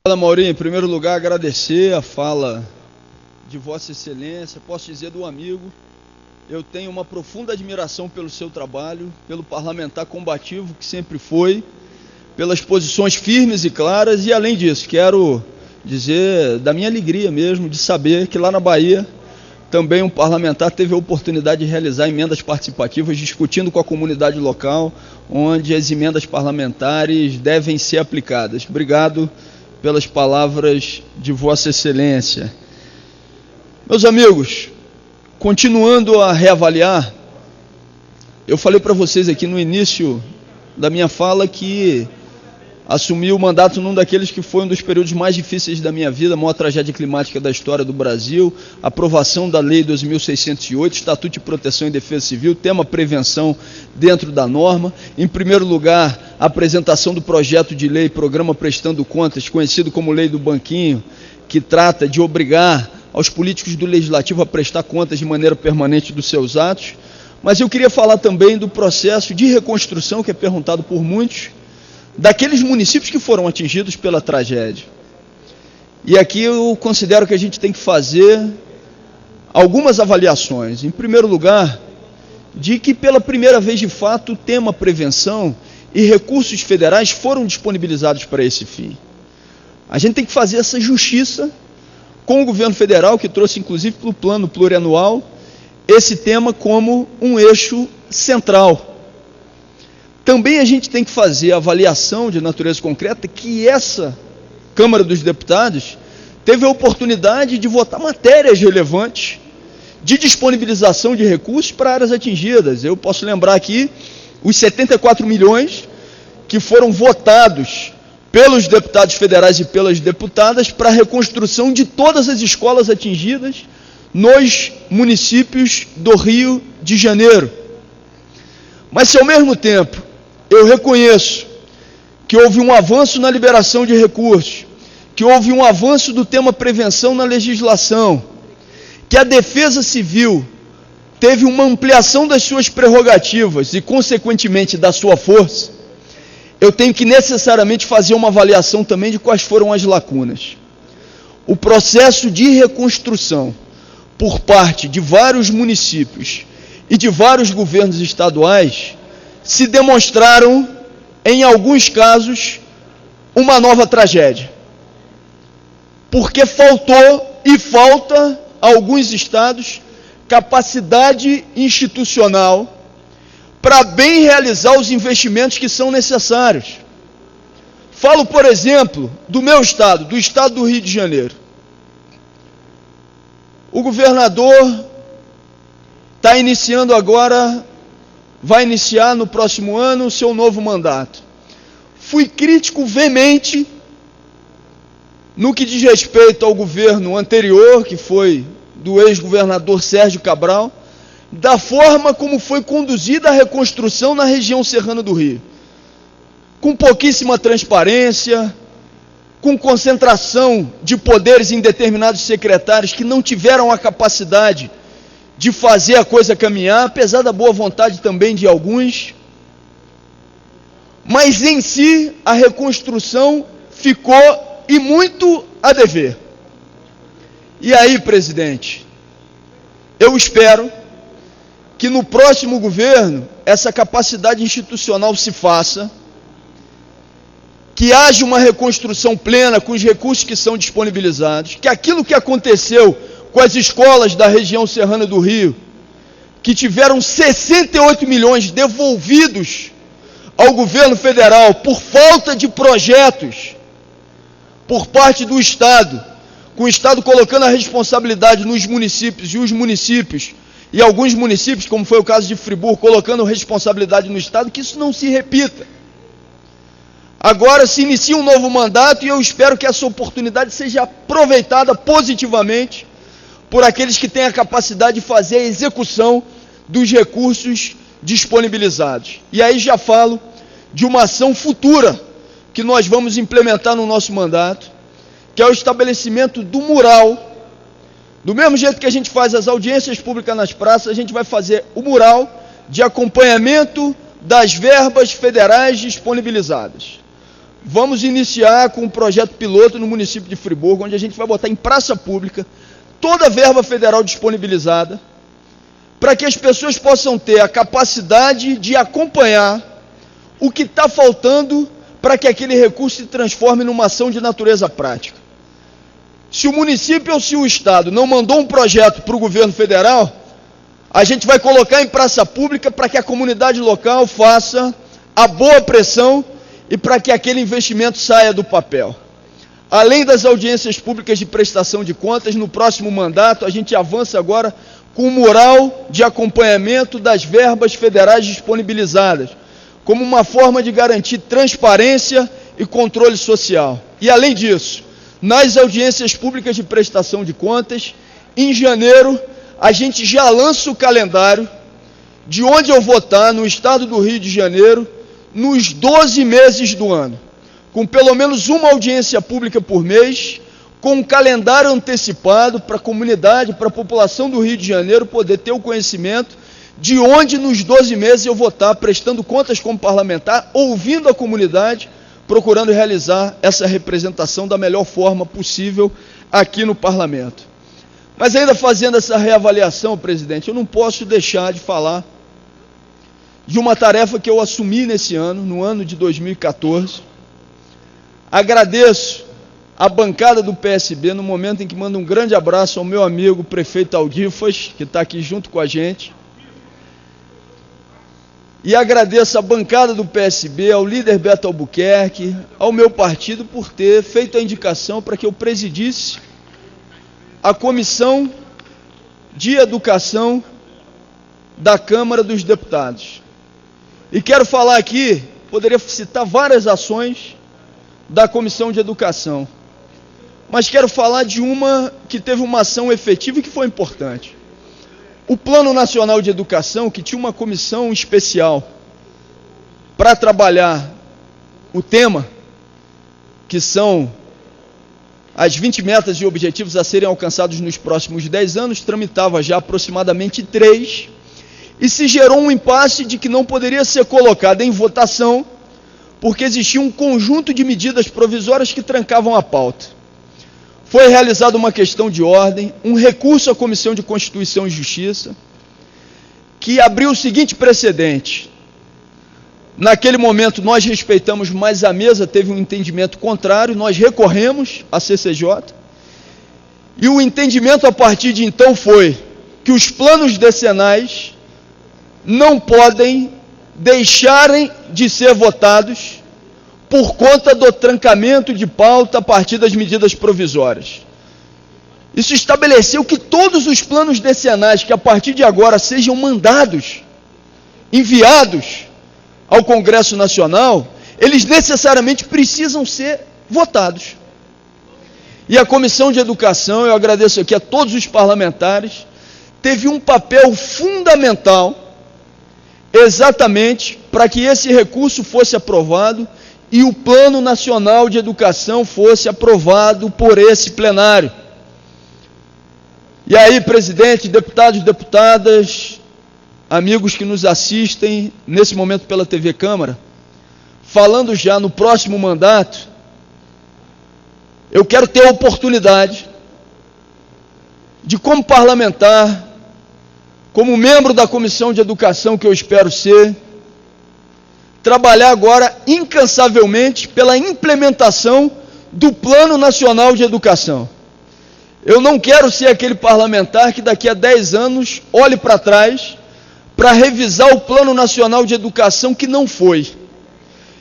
Fala, Maurinho. Em primeiro lugar, agradecer a fala de Vossa Excelência. Posso dizer do amigo, eu tenho uma profunda admiração pelo seu trabalho, pelo parlamentar combativo que sempre foi, pelas posições firmes e claras, e além disso, quero dizer da minha alegria mesmo de saber que lá na Bahia também um parlamentar teve a oportunidade de realizar emendas participativas, discutindo com a comunidade local, onde as emendas parlamentares devem ser aplicadas. Obrigado pelas palavras de Vossa Excelência. Meus amigos, continuando a reavaliar, eu falei para vocês aqui no início da minha fala que assumi o mandato num daqueles que foi um dos períodos mais difíceis da minha vida, a maior tragédia climática da história do Brasil, aprovação da Lei 2.608, Estatuto de Proteção e Defesa Civil, tema prevenção dentro da norma. Em primeiro lugar, a apresentação do projeto de lei, Programa Prestando Contas, conhecido como Lei do Banquinho, que trata de obrigar aos políticos do Legislativo a prestar contas de maneira permanente dos seus atos. Mas eu queria falar também do processo de reconstrução, que é perguntado por muitos, daqueles municípios que foram atingidos pela tragédia. E aqui eu considero que a gente tem que fazer algumas avaliações. Em primeiro lugar, de que pela primeira vez de fato o tema prevenção e recursos federais foram disponibilizados para esse fim. A gente tem que fazer essa justiça com o governo federal, que trouxe inclusive para o plano plurianual esse tema como um eixo central. Também a gente tem que fazer a avaliação de natureza concreta que essa Câmara dos Deputados teve a oportunidade de votar matérias relevantes de disponibilização de recursos para áreas atingidas. Eu posso lembrar aqui os 74 milhões que foram votados pelos deputados federais e pelas deputadas para a reconstrução de todas as escolas atingidas nos municípios do Rio de Janeiro. Mas se ao mesmo tempo eu reconheço que houve um avanço na liberação de recursos, que houve um avanço do tema prevenção na legislação, que a Defesa Civil teve uma ampliação das suas prerrogativas e, consequentemente, da sua força, eu tenho que necessariamente fazer uma avaliação também de quais foram as lacunas. O processo de reconstrução por parte de vários municípios e de vários governos estaduais se demonstraram, em alguns casos, uma nova tragédia. Porque faltou e falta a alguns estados capacidade institucional para bem realizar os investimentos que são necessários. Falo, por exemplo, do meu estado, do estado do Rio de Janeiro. O governador está iniciando agora, vai iniciar no próximo ano o seu novo mandato. Fui crítico veemente no que diz respeito ao governo anterior, que foi do ex-governador Sérgio Cabral, da forma como foi conduzida a reconstrução na região serrana do Rio. Com pouquíssima transparência, com concentração de poderes em determinados secretários que não tiveram a capacidade de fazer a coisa caminhar, apesar da boa vontade também de alguns. Mas em si, a reconstrução ficou e muito a dever. E aí, presidente, eu espero que no próximo governo essa capacidade institucional se faça, que haja uma reconstrução plena com os recursos que são disponibilizados, que aquilo que aconteceu com as escolas da região serrana do Rio, que tiveram 68 milhões devolvidos ao governo federal por falta de projetos por parte do Estado, com o Estado colocando a responsabilidade nos municípios e os municípios, e alguns municípios, como foi o caso de Friburgo, colocando responsabilidade no Estado, que isso não se repita. Agora se inicia um novo mandato e eu espero que essa oportunidade seja aproveitada positivamente por aqueles que têm a capacidade de fazer a execução dos recursos disponibilizados. E aí já falo de uma ação futura que nós vamos implementar no nosso mandato, que é o estabelecimento do mural. Do mesmo jeito que a gente faz as audiências públicas nas praças, a gente vai fazer o mural de acompanhamento das verbas federais disponibilizadas. vamos iniciar com um projeto piloto no município de Friburgo, onde a gente vai botar em praça pública toda a verba federal disponibilizada, para que as pessoas possam ter a capacidade de acompanhar o que está faltando para que aquele recurso se transforme numa ação de natureza prática. Se o município ou se o Estado não mandou um projeto para o governo federal, a gente vai colocar em praça pública para que a comunidade local faça a boa pressão e para que aquele investimento saia do papel. Além das audiências públicas de prestação de contas, no próximo mandato a gente avança agora com o mural de acompanhamento das verbas federais disponibilizadas, como uma forma de garantir transparência e controle social. E além disso, nas audiências públicas de prestação de contas, em janeiro, a gente já lança o calendário de onde eu vou estar no estado do Rio de Janeiro nos 12 meses do ano, com pelo menos uma audiência pública por mês, com um calendário antecipado para a comunidade, para a população do Rio de Janeiro poder ter o conhecimento de onde nos 12 meses eu vou estar prestando contas como parlamentar, ouvindo a comunidade, procurando realizar essa representação da melhor forma possível aqui no parlamento. Mas ainda fazendo essa reavaliação, presidente, eu não posso deixar de falar de uma tarefa que eu assumi nesse ano, no ano de 2014. Agradeço a bancada do PSB, no momento em que mando um grande abraço ao meu amigo prefeito Aldifas, que está aqui junto com a gente. E agradeço a bancada do PSB, ao líder Beto Albuquerque, ao meu partido, por ter feito a indicação para que eu presidisse a Comissão de Educação da Câmara dos Deputados. E quero falar aqui, poderia citar várias ações da Comissão de Educação, mas quero falar de uma que teve uma ação efetiva e que foi importante. O Plano Nacional de Educação, que tinha uma comissão especial para trabalhar o tema, que são as 20 metas e objetivos a serem alcançados nos próximos 10 anos, tramitava já aproximadamente 3, e se gerou um impasse de que não poderia ser colocada em votação, porque existia um conjunto de medidas provisórias que trancavam a pauta. Foi realizada uma questão de ordem, um recurso à Comissão de Constituição e Justiça, que abriu o seguinte precedente. Naquele momento nós respeitamos, mas a mesa teve um entendimento contrário, nós recorremos à CCJ, e o entendimento a partir de então foi que os planos decenais não podem deixarem de ser votados por conta do trancamento de pauta a partir das medidas provisórias. Isso estabeleceu que todos os planos decenais que a partir de agora sejam mandados, enviados ao Congresso Nacional, eles necessariamente precisam ser votados. E a Comissão de Educação, eu agradeço aqui a todos os parlamentares, teve um papel fundamental exatamente para que esse recurso fosse aprovado e o Plano Nacional de Educação fosse aprovado por esse plenário. E aí, presidente, deputados e deputadas, amigos que nos assistem nesse momento pela TV Câmara, falando já no próximo mandato, eu quero ter a oportunidade de, como parlamentar, como membro da Comissão de Educação que eu espero ser, trabalhar agora incansavelmente pela implementação do Plano Nacional de Educação. Eu não quero ser aquele parlamentar que daqui a 10 anos olhe para trás para revisar o Plano Nacional de Educação que não foi.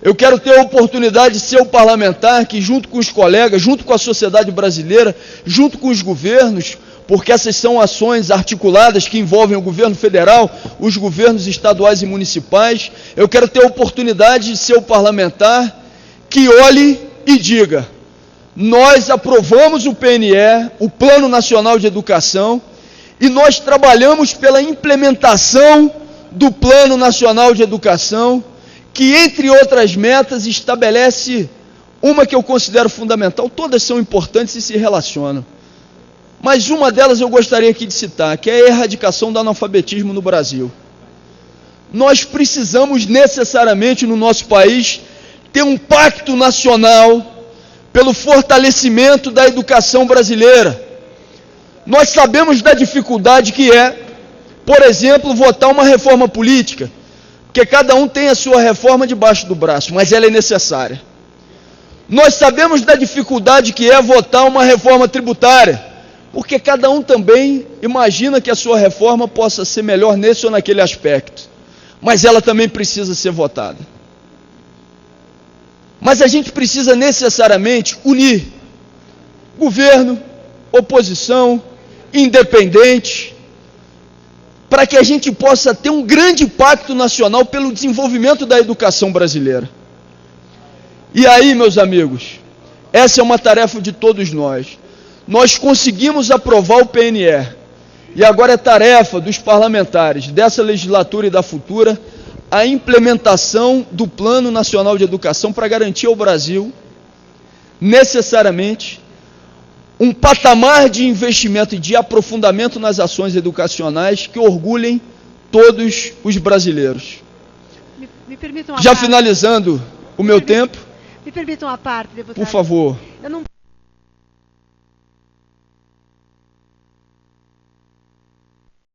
Eu quero ter a oportunidade de ser o parlamentar que, junto com os colegas, junto com a sociedade brasileira, junto com os governos, porque essas são ações articuladas que envolvem o governo federal, os governos estaduais e municipais, eu quero ter a oportunidade de ser o parlamentar que olhe e diga: nós aprovamos o PNE, o Plano Nacional de Educação, e nós trabalhamos pela implementação do Plano Nacional de Educação, que, entre outras metas, estabelece uma que eu considero fundamental. Todas são importantes e se relacionam, mas uma delas eu gostaria aqui de citar, que é a erradicação do analfabetismo no Brasil. Nós precisamos necessariamente no nosso país ter um pacto nacional pelo fortalecimento da educação brasileira. Nós sabemos da dificuldade que é, por exemplo, votar uma reforma política, porque cada um tem a sua reforma debaixo do braço, mas ela é necessária. Nós sabemos da dificuldade que é votar uma reforma tributária, porque cada um também imagina que a sua reforma possa ser melhor nesse ou naquele aspecto, mas ela também precisa ser votada. Mas a gente precisa necessariamente unir governo, oposição, independente, para que a gente possa ter um grande pacto nacional pelo desenvolvimento da educação brasileira. E aí, meus amigos, essa é uma tarefa de todos nós. Nós conseguimos aprovar o PNE, e agora é tarefa dos parlamentares dessa legislatura e da futura a implementação do Plano Nacional de Educação para garantir ao Brasil, necessariamente, um patamar de investimento e de aprofundamento nas ações educacionais que orgulhem todos os brasileiros. Me permitam Já finalizando o meu tempo, me permitam a parte, deputado. por favor. Eu não